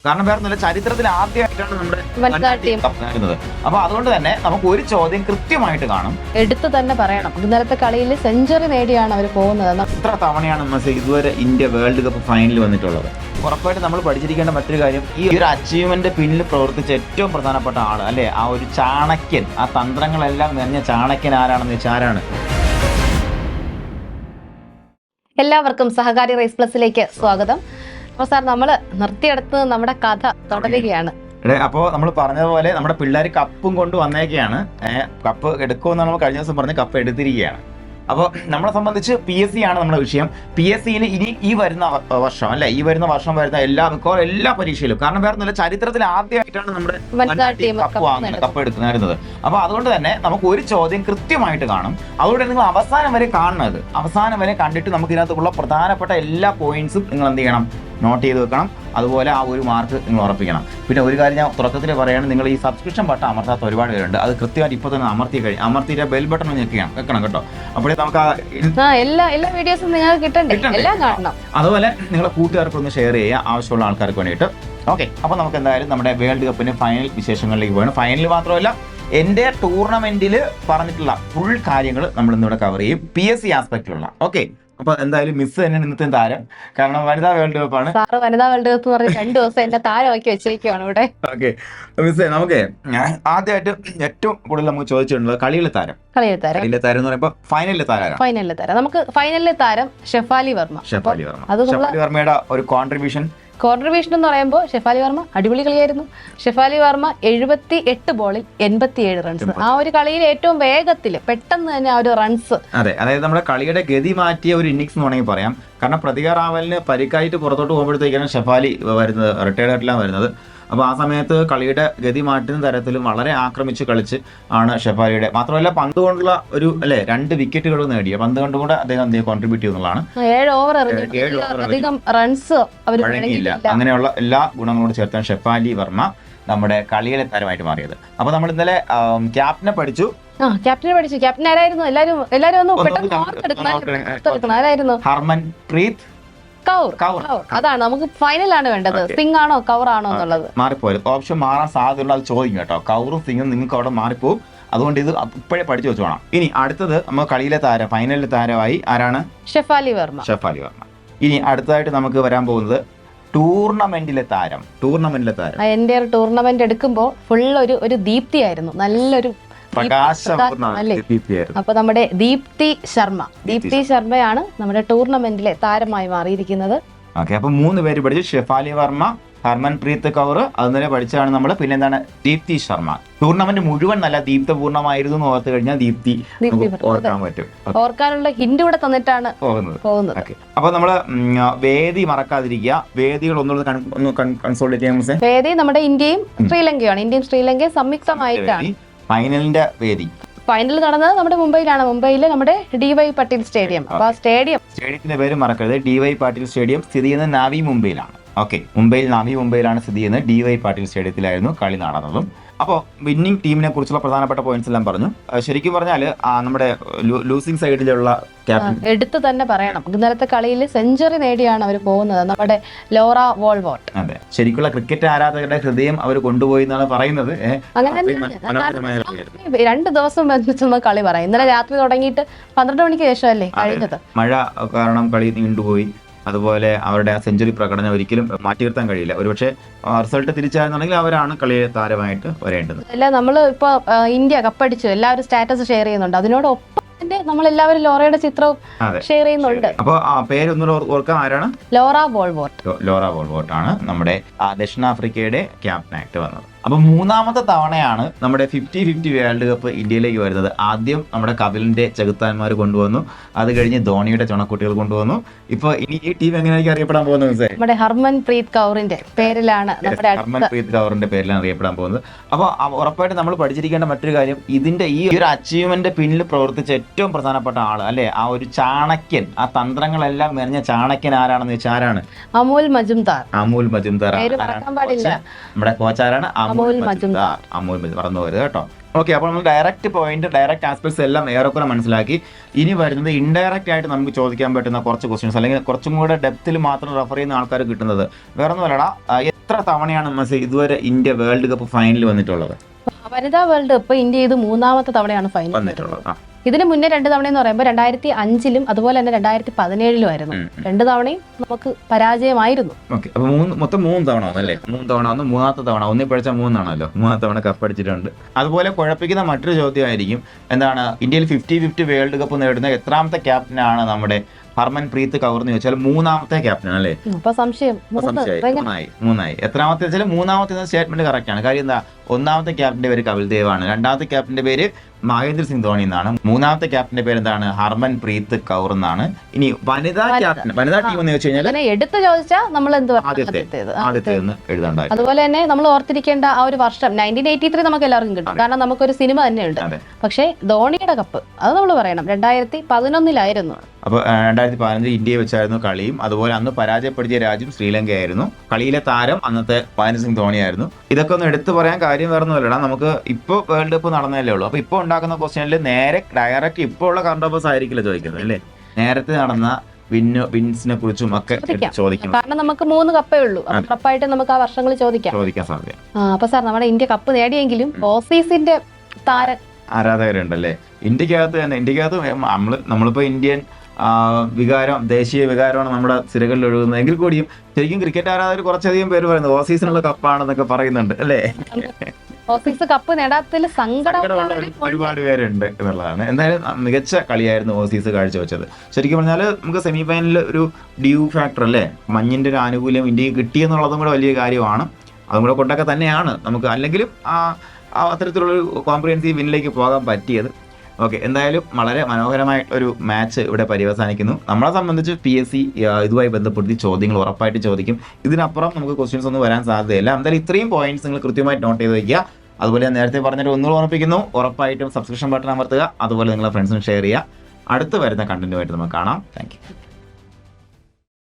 കാരണം വേറെ നല്ല ചരിത്രത്തിൽ ആദ്യമായിട്ടാണ് നമ്മുടെ വനിതാ ടീം കപ്പാകുന്നത്. അപ്പൊ അതുകൊണ്ട് തന്നെ നമുക്ക് ഒരു ചോദ്യം കൃത്യമായിട്ട് കാണും. എടുത്തു തന്നെ പറയണം, ഇന്നലത്തെ കളിയിൽ സെഞ്ചുറി നേടിയാണ് അവർ പോകുന്നത്. ഇത്ര തവണയാണ് നമ്മൾ ഇതുവരെ ഇന്ത്യ വേൾഡ് കപ്പ് ഫൈനലിൽ വന്നിട്ടുള്ളത്. ഉറപ്പായിട്ട് നമ്മൾ പഠിച്ചിരിക്കേണ്ട മറ്റൊരു കാര്യം, ഈ ഒരു അച്ചീവ്മെന്റ് പിന്നിൽ പ്രവർത്തിച്ച ഏറ്റവും പ്രധാനപ്പെട്ട ആള് അല്ലെ, ആ ഒരു ചാണക്യൻ, ആ തന്ത്രങ്ങളെല്ലാം നിറഞ്ഞ ചാണക്യൻ ആരാണെന്ന് വെച്ചാൽ ആരാണ്? എല്ലാവർക്കും സഹകാരി റേസ് പ്ലസിലേക്ക് സ്വാഗതം. അപ്പോൾ സാർ, നമ്മൾ നിർത്തിയെടുത്ത് നമ്മുടെ കഥ തുടരുകയാണ്. അപ്പോൾ നമ്മൾ പറഞ്ഞതുപോലെ നമ്മുടെ പിള്ളേർ കപ്പും കൊണ്ട് വന്നേക്കെയാണ്. കപ്പ് എടുക്കുമെന്ന് നമ്മൾ കഴിഞ്ഞ ദിവസം പറഞ്ഞ് കപ്പ് എടുത്തിരിക്കുകയാണ്. അപ്പോൾ നമ്മളെ സംബന്ധിച്ച് PSC ആണ് നമ്മുടെ വിഷയം. PSCയിൽ ഇനി ഈ വരുന്ന വർഷം അല്ലെ, ഈ വരുന്ന വർഷം വരുന്ന എല്ലാ പരീക്ഷയിലും, കാരണം വേറെ നല്ല ചരിത്രത്തിൽ ആദ്യമായിട്ടാണ് നമ്മുടെ കപ്പ് എടുക്കുന്നത്. അപ്പൊ അതുകൊണ്ട് തന്നെ നമുക്ക് ഒരു ചോദ്യം കൃത്യമായിട്ട് കാണും. അതുകൊണ്ട് നിങ്ങൾ അവസാനം വരെ കാണുന്നത്, അവസാനം വരെ കണ്ടിട്ട് നമുക്ക് ഇതിനകത്തുള്ള പ്രധാനപ്പെട്ട എല്ലാ പോയിന്റ്സും നിങ്ങൾ എന്ത് ചെയ്യണം, നോട്ട് ചെയ്ത് വെക്കണം. അതുപോലെ ആ ഒരു മാർക്ക് നിങ്ങൾ ഉറപ്പിക്കണം. പിന്നെ ഒരു കാര്യം ഞാൻ തുടക്കത്തിൽ പറയുകയാണ്, നിങ്ങൾ ഈ സബ്സ്ക്രിപ്ഷൻ ബട്ടൺ അമർത്താത്ത ഒരുപാട് പേരുണ്ട്. അത് കൃത്യമായിട്ട് ഇപ്പോൾ തന്നെ അമർത്തിയിട്ട് ബെൽ ബട്ടൺ വെക്കണം കേട്ടോ. അപ്പോഴേ നമുക്ക് എല്ലാ വീഡിയോസും നിങ്ങൾക്ക് കിട്ടണ്ടേ, എല്ലാം കാണണം. അതുപോലെ നിങ്ങളെ കൂട്ടുകാർക്കൊന്ന് ഷെയർ ചെയ്യുക, ആവശ്യമുള്ള ആൾക്കാർക്ക് വേണ്ടിയിട്ട്. ഓക്കെ, അപ്പോൾ നമുക്ക് എന്തായാലും നമ്മുടെ വേൾഡ് കപ്പിന് ഫൈനൽ വിശേഷങ്ങളിലേക്ക് പോകണം. ഫൈനൽ മാത്രമല്ല, എൻ്റെ ടൂർണമെന്റിൽ പറഞ്ഞിട്ടുള്ള ഫുൾ കാര്യങ്ങൾ നമ്മൾ ഇന്നിവിടെ കവർ ചെയ്യും, PSC ആസ്പെക്റ്റിലുള്ള. ഓക്കെ, അപ്പൊ എന്തായാലും മിസ് തന്നെ ഇന്നത്തെ താരം, കാരണം വനിതാ വേൾഡ് കപ്പ് ആണ്. വനിതാ വേൾഡ് കപ്പ് പറഞ്ഞ് 2 ദിവസം എന്നെ താരമാക്കി വെച്ചിരിക്കുകയാണ് ഇവിടെ. ഓക്കെ മിസ്സേ, നമുക്ക് ആദ്യമായിട്ട് ഏറ്റവും കൂടുതൽ നമുക്ക് ചോദിച്ചിട്ടുള്ളത് കളിയിലെ താരം എന്ന് പറയുമ്പോൾ ഫൈനലിലെ താരം. നമുക്ക് ഫൈനലിലെ താരം ഷെഫാലി വർമ്മ. ഷെഫാലി വർമ്മയുടെ ഒരു കോൺട്രിബ്യൂഷൻ എന്ന് പറയുമ്പോൾ ഷെഫാലി വർമ്മ അടിപൊളി കളിയായിരുന്നു. ഷെഫാലി വർമ്മ 78 ബോളിൽ 87 റൺസ്. ആ ഒരു കളിയിൽ ഏറ്റവും വേഗത്തിൽ പെട്ടെന്ന് തന്നെ ആ ഒരു റൺസ്. അതെ, അതായത് നമ്മുടെ കളിയുടെ ഗതി മാറ്റിയ ഒരു ഇന്നിങ്സ് എന്ന് വേണമെങ്കിൽ പറയാം. കാരണം പ്രതികാർ റാവലിന് പരിക്കായിട്ട് പുറത്തോട്ട് പോകുമ്പോഴത്തേക്കാണ് ഷെഫാലി വരുന്നത്, റിട്ടയർഡ് ആയിട്ടാണ് വരുന്നത്. അപ്പോൾ ആ സമയത്ത് കളിയുടെ ഗതി മാറ്റുന്ന തരത്തിലും വളരെ ആക്രമിച്ച് കളിച്ച് ആണ് ഷെഫാലിയുടെ. മാത്രമല്ല പന്ത് കൊണ്ടുള്ള ഒരു 2 വിക്കറ്റുകൾ നേടിയ പന്ത് കൊണ്ടുകൂടെ അദ്ദേഹം കോൺട്രിബ്യൂട്ട് ചെയ്യുന്നതാണ്. 7 ഓവർ അധികം റൺസ് വഴങ്ങിയില്ല. അങ്ങനെയുള്ള എല്ലാ ഗുണങ്ങളോട് ചേർത്താണ് ഷെഫാലി വർമ്മ നമ്മുടെ കളിയിലെ താരമായിട്ട് മാറിയത്. അപ്പൊ നമ്മൾ ഇന്നലെ ക്യാപ്റ്റനെ പഠിച്ചു. ക്യാപ്റ്റൻ ആരായിരുന്നു? എല്ലാരും ഒന്ന് പെട്ടെന്ന് ആരായിരുന്നു? ഹർമൻപ്രീത് കൗർ. അതാണ് നമുക്ക് ഫൈനലാണ് വേണ്ടത്. സിംഗ് ആണോ കൗർ ആണോ എന്നുള്ളത് മാറിപ്പോയത്. ഓപ്ഷൻ മാറാൻ സാധ്യതയുള്ള അത് ചോദിക്കും കേട്ടോ. കൗറും സിംഗും നിങ്ങൾക്ക് അവിടെ മാറിപ്പോവും. അതുകൊണ്ട് ഇത് ഇപ്പോഴേ പഠിച്ചു വെച്ചു വേണം. ഇനി അടുത്തത് നമുക്ക് കളിയിലെ താരം, ഫൈനലിലെ താരമായി ആരാണ്? ഷെഫാലി വർമ്മ. ഇനി അടുത്തതായിട്ട് നമുക്ക് വരാൻ പോകുന്നത് ടൂർണമെന്റിലെ താരം. എന്റെ ടൂർണമെന്റ് എടുക്കുമ്പോൾ ഫുൾ ഒരു ദീപ്തിയായിരുന്നു, നല്ലൊരു അപ്പൊ നമ്മുടെ ദീപ്തി ശർമ്മയാണ് നമ്മുടെ ടൂർണമെന്റിലെ താരമായി മാറിയിരിക്കുന്നത്. ഓക്കെ, അപ്പൊ 3 പേര് പഠിച്ചു. ഷെഫാലി വർമ്മ, ഹർമൻപ്രീത് കൗർ, അതുപോലെ പഠിച്ചാണ് നമ്മൾ. പിന്നെ എന്താണ്? ദീപ്തി ശർമ്മ. ടൂർണമെന്റ് മുഴുവൻ നല്ല ദീപ്തപൂർണ്ണമായിരുന്നു എന്ന് ഓർത്തു കഴിഞ്ഞാൽ ദീപ്തി ഓർക്കാൻ പറ്റും. ഓർക്കാനുള്ള ഹിന്റ് കൂടെ തന്നിട്ടാണ് പോകുന്നത്. അപ്പൊ നമ്മള് വേദി മറക്കാതിരിക്കുക. വേദികൾ ഒന്ന് കൺസോൾട്ട് ചെയ്യാം. വേദി നമ്മുടെ ഇന്ത്യയും ശ്രീലങ്കയും സംയുക്തമായിട്ടാണ് ഫൈനലിന്റെ വേദി. ഫൈനൽ നടന്നത് നമ്മുടെ മുംബൈയിലെ നമ്മുടെ DY പാട്ടീൽ സ്റ്റേഡിയം. അപ്പൊ ആ സ്റ്റേഡിയത്തിന്റെ പേര് മറക്കരുത്. DY പാട്ടീൽ സ്റ്റേഡിയം സ്ഥിതി ചെയ്യുന്നത് നാവി മുംബൈയിലാണ്. നാവി മുംബൈയിലാണ് സ്ഥിതി ചെയ്യുന്നത്. DY പാട്ടീൽ സ്റ്റേഡിയത്തിലായിരുന്നു കളി നടന്നതും. അപ്പോൾ വിന്നിംഗ് ടീമിനെ കുറിച്ചുള്ള പ്രധാനപ്പെട്ട പോയിന്റ്സ് എല്ലാം പറഞ്ഞു. ശരിക്കും പറഞ്ഞാൽ നമ്മുടെ ലൂസിംഗ് സൈഡിലുള്ള ക്യാപ്റ്റൻ എടുത്തു തന്നെ പറയണം, ഇന്നലത്തെ കളിയിൽ സെഞ്ചുറി നേടിയാണ് അവർ പോകുന്നത്, നമ്മുടെ ലോറ വോൾവോർട്ട്. അതെ, ശരിക്കുള്ള ക്രിക്കറ്റ് ആരാധകരുടെ ഹൃദയം അവർ കൊണ്ടുപോയി എന്നാണ് പറയുന്നത്. അങ്ങനെ 2 ദിവസം ബന്ധിച്ചൊന്ന് കളി പറയാം. ഇന്നലെ രാത്രി തുടങ്ങിയിട്ട് 12 മണിക്ക് ശേഷമല്ലേ കഴിഞ്ഞത്. മഴ കാരണം കളി നീണ്ടുപോയി. അതുപോലെ അവരുടെ സെഞ്ചുറി പ്രകടനം ഒരിക്കലും മാറ്റി നിർത്താൻ കഴിയില്ല. ഒരുപക്ഷെ റിസൾട്ട് തിരിച്ചായിരുന്നുണ്ടെങ്കിൽ അവരാണ് കളിയെ താരമായിട്ട് വരേണ്ടത്. അല്ല, നമ്മൾ ഇപ്പൊ ഇന്ത്യ കപ്പടിച്ചു, എല്ലാവരും സ്റ്റാറ്റസ് ഷെയർ ചെയ്യുന്നുണ്ട്. അതിനോടൊപ്പം നമ്മളെല്ലാവരും ലോറയുടെ ചിത്രവും ഷെയർ ചെയ്യുന്നുണ്ട്. അപ്പൊ പേരൊന്നും ഓർക്കാം, ആരാണ്? ലോറ വോൾവോർട്ട് ആണ് നമ്മുടെ ദക്ഷിണാഫ്രിക്കയുടെ ക്യാപ്റ്റനായിട്ട് വന്നത്. അപ്പൊ 3ാമത്തെ തവണയാണ് നമ്മുടെ 50-50 വേൾഡ് കപ്പ് ഇന്ത്യയിലേക്ക് വരുന്നത്. ആദ്യം നമ്മുടെ കപിലിന്റെ ചെകുത്താന്മാർ കൊണ്ടുവന്നു, അത് കഴിഞ്ഞ് ധോണിയുടെ ചുണക്കുട്ടികൾ കൊണ്ടുവന്നു. ഇപ്പൊ ഇനി ഈ ടീം എങ്ങനെയായിരിക്കും അറിയപ്പെടാൻ പോകുന്നത്? നമ്മുടെ ഹർമൻപ്രീത് കൗറിന്റെ പേരിലാണ് അറിയപ്പെടാൻ പോകുന്നത്. അപ്പൊ ഉറപ്പായിട്ട് നമ്മൾ പഠിച്ചിരിക്കേണ്ട മറ്റൊരു കാര്യം, ഇതിന്റെ ഈ ഒരു അച്ചീവ്മെന്റ് പിന്നിൽ പ്രവർത്തിച്ച ഏറ്റവും പ്രധാനപ്പെട്ട ആള് അല്ലെ, ആ ഒരു ചാണക്യൻ, ആ തന്ത്രങ്ങളെല്ലാം നിറഞ്ഞ ചാണക്യൻ ആരാണെന്ന് വെച്ചാൽ ആരാണ്? അമൂൽ മജുംദാർ. നമ്മുടെ കോച്ചാരാണ് അമൂൽ മജുംദാർ. മറന്നു പോയത് കേട്ടോ. ഓക്കെ, അപ്പോൾ നമ്മൾ ഡയറക്റ്റ് ആസ്പെക്ട്സ് എല്ലാം ഏറെക്കുറെ മനസ്സിലാക്കി. ഇനി വരുന്നത് ഇൻഡയറക്റ്റ് ആയിട്ട് നമുക്ക് ചോദിക്കാൻ പറ്റുന്ന കുറച്ച് ക്വസ്റ്റ്യൻസ്, അല്ലെങ്കിൽ കുറച്ചും കൂടെ ഡെപ്തിൽ മാത്രം റെഫർ ചെയ്യുന്ന ആൾക്കാർ കിട്ടുന്നത് വേറെ ഒന്നുമല്ലടാ, എത്ര തവണയാണ് മെസ്സി ഇതുവരെ ഇന്ത്യ വേൾഡ് കപ്പ് ഫൈനൽ വന്നിട്ടുള്ളത്? വനിതാ വേൾഡ് കപ്പ് ഇന്ത്യ ഇത് 3ാമത്തെ തവണയാണ് ഫൈനൽ വന്നിട്ടുള്ളത്. ഇതിന് മുന്നേ 2 തവണ എന്ന് പറയുമ്പോൾ 2005-ലും അതുപോലെ തന്നെ 2017-ലും ആയിരുന്നു. 2 തവണയും നമുക്ക് പരാജയമായിരുന്നു. ഓക്കെ, അപ്പൊ മൊത്തം 3 തവണ വന്നല്ലേ? 3 തവണ വന്നു. 3ാമത്തെ തവണ ഒന്നി പഠിച്ച 3ആണല്ലോ. 3ാമത്തെ തവണ കപ്പ് അടിച്ചിട്ടുണ്ട്. അതുപോലെ കുഴപ്പിക്കുന്ന മറ്റൊരു ചോദ്യമായിരിക്കും, എന്താണ് ഇന്ത്യയിൽ 50-50 വേൾഡ് കപ്പ് നേടുന്ന എത്രാമത്തെ ക്യാപ്റ്റനാണ് നമ്മുടെ ഹർമൻപ്രീത് കൗർ എന്ന് ചോദിച്ചാൽ 3ാമത്തെ ക്യാപ്റ്റൻ അല്ലേ? അപ്പൊ സംശയം 3ആയി. എത്രാമത്തെ വെച്ചാൽ 3ാമത്തെ സ്റ്റേറ്റ്മെന്റ് കറക്റ്റ് ആണ്. കാര്യം എന്താ, 1ാമത്തെ ക്യാപ്റ്റന്റെ പേര് കപിൽ ദേവ് ആണ്, 2ാമത്തെ ക്യാപ്റ്റന്റെ പേര് മഹേന്ദ്ര സിംഗ് ധോണി എന്നാണ്, 3ാമത്തെ ക്യാപ്റ്റന്റെ പേര് എന്താണ്, ഹർമൻപ്രീത് കൗർ എന്നാണ്. ഇനി വനിതാ ക്യാപ്റ്റൻ, വനിതാ ടീം എന്ന് വെച്ച് കഴിഞ്ഞാൽ എടുത്തു ചോദിച്ചാൽ നമ്മൾ എന്ത് ആദ്യത്തെ എഴുതാണ്ടായി. അതുപോലെ തന്നെ നമ്മൾ ഓർത്തിരിക്കേണ്ട ആ ഒരു വർഷം 1983 നമുക്ക് എല്ലാവർക്കും കിട്ടും, കാരണം നമുക്കൊരു സിനിമ തന്നെയുണ്ട്. പക്ഷേ ധോണിയുടെ കപ്പ് അത് നമ്മൾ പറയണം 2011-ലായിരുന്നു. അപ്പോൾ 2015 ഇന്ത്യയെ വെച്ചായിരുന്നു കളിയും. അതുപോലെ അന്ന് പരാജയപ്പെടുത്തിയ രാജ്യം ശ്രീലങ്കയായിരുന്നു. കളിയിലെ താരം അന്നത്തെ മഹേന്ദ്ര സിംഗ് ധോണിയായിരുന്നു. ഇതൊക്കെ ഒന്ന് എടുത്തു പറയാൻ കാര്യം വേറൊന്നുമല്ലടാ, നമുക്ക് ഇപ്പോൾ വേൾഡ് കപ്പ് നടന്നല്ലേ ഉള്ളൂ. അപ്പോൾ ഇപ്പോൾ ഉണ്ടാക്കുന്ന ക്വസ്റ്റ്യനിൽ ഡയറക്റ്റ് ഇപ്പോൾ ഉള്ള കറണ്ട് അഫയേഴ്സ് ആയിരിക്കില്ല ചോദിക്കുന്നത് അല്ലേ? നേരത്തെ നടന്ന വിൻസിനെ കുറിച്ചും ഒക്കെ ചോദിക്കണം. കാരണം നമുക്ക് 3 കപ്പേ ഉള്ളൂ, ഉറപ്പായിട്ട് നമുക്ക് ആ വർഷങ്ങളിൽ ചോദിക്കാൻ സാധ്യത. അപ്പൊ സാർ, നമ്മുടെ ഇന്ത്യ കപ്പ് നേടിയെങ്കിലും ഓസീസിന്റെ ആരാധകരുണ്ടല്ലേ ഇന്ത്യക്കകത്ത് നമ്മളിപ്പോ ഇന്ത്യൻ വികാരം, ദേശീയ വികാരമാണ് നമ്മുടെ സിരകളിൽ ഒഴുകുന്നത്. എങ്കിൽ കൂടിയും ശരിക്കും ക്രിക്കറ്റ് ആരാധകർ കുറച്ചധികം പേര് പറയുന്നത് ഓസീസിനുള്ള കപ്പാണെന്നൊക്കെ പറയുന്നുണ്ട് അല്ലേ? ഓസീസ് കപ്പ് നേടാത്തതിൽ സങ്കടമുള്ള ഒരുപാട് പേരുണ്ട് എന്നുള്ളതാണ്. എന്തായാലും മികച്ച കളിയായിരുന്നു ഓസീസ് കാഴ്ചവെച്ചത്. ശരിക്കും പറഞ്ഞാൽ നമുക്ക് സെമി ഫൈനലിൽ ഒരു ഡ്യൂ ഫാക്ടർ അല്ലേ, മഞ്ഞിന്റെ ഒരു ആനുകൂല്യം ഇന്ത്യക്ക് കിട്ടിയെന്നുള്ളതും കൂടെ വലിയ കാര്യമാണ്. അതും കൂടെ കൊണ്ടൊക്കെ തന്നെയാണ് നമുക്ക് അല്ലെങ്കിലും അത്തരത്തിലുള്ളൊരു കോംപ്രിഹെൻസീവ് വിന്നിലേക്ക് പോകാൻ പറ്റിയത്. ഓക്കെ, എന്തായാലും വളരെ മനോഹരമായ ഒരു മാച്ച് ഇവിടെ പര്യവസാനിക്കുന്നു. നമ്മളെ സംബന്ധിച്ച് PSC ഇതുമായി ബന്ധപ്പെടുത്തി ചോദ്യങ്ങൾ ഉറപ്പായിട്ട് ചോദിക്കും. ഇതിനപ്പുറം നമുക്ക് ക്വസ്റ്റ്യൻസ് ഒന്നും വരാൻ സാധ്യതയില്ല. എന്തായാലും ഇത്രയും പോയിന്റ്സ് നിങ്ങൾ കൃത്യമായിട്ട് നോട്ട് ചെയ്ത് വയ്ക്കുക. അതുപോലെ ഞാൻ നേരത്തെ പറഞ്ഞിട്ട് ഒന്നുകൂടെ ഓർമ്മിപ്പിക്കുന്നു, ഉറപ്പായിട്ടും സബ്സ്ക്രിപ്ഷൻ ബട്ടൺ അമർത്തുക. അതുപോലെ നിങ്ങളുടെ ഫ്രണ്ട്സിന് ഷെയർ ചെയ്യുക. അടുത്ത് വരുന്ന കണ്ടന്റുമായിട്ട് നമുക്ക് കാണാം. Thank you.